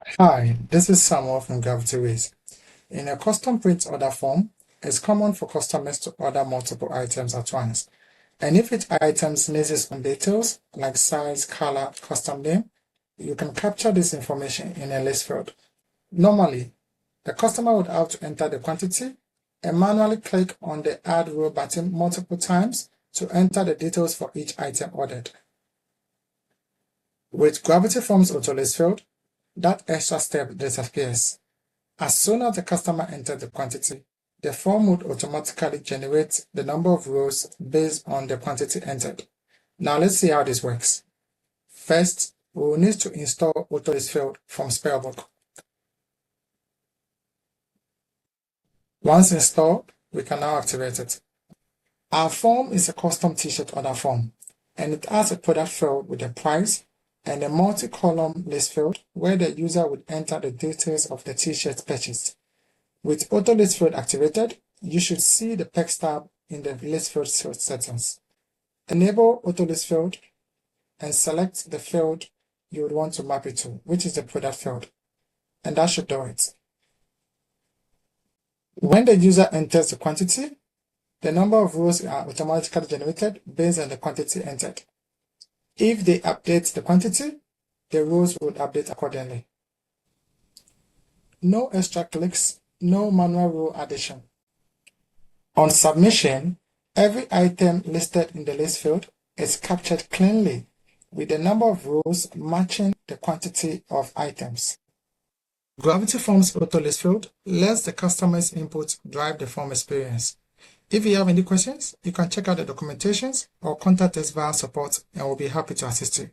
Hi, this is Samuel from GravityWays. In a custom print order form, it's common for customers to order multiple items at once. And if each item needs some details like size, color, custom name, you can capture this information in a list field. Normally, the customer would have to enter the quantity and manually click on the Add Row button multiple times to enter the details for each item ordered. With Gravity Forms Autolist field, that extra step disappears. As soon as the customer enters the quantity, the form would automatically generate the number of rows based on the quantity entered. Now let's see how this works. First, we will need to install Autolist field from Spellbook. Once installed, we can now activate it. Our form is a custom t-shirt order form, and it has a product field with a price and a multi-column list field where the user would enter the details of the t-shirt purchased. With Auto List Field activated, you should see the text tab in the list field settings. Enable Auto List Field and select the field you would want to map it to, which is the product field, and that should do it. When the user enters the quantity, the number of rows are automatically generated based on the quantity entered. If they update the quantity, the rows would update accordingly. No extra clicks, no manual row addition. On submission, every item listed in the list field is captured cleanly with the number of rows matching the quantity of items. Gravity Forms Auto List field lets the customer's input drive the form experience. If you have any questions, you can check out the documentations or contact us via support and we'll be happy to assist you.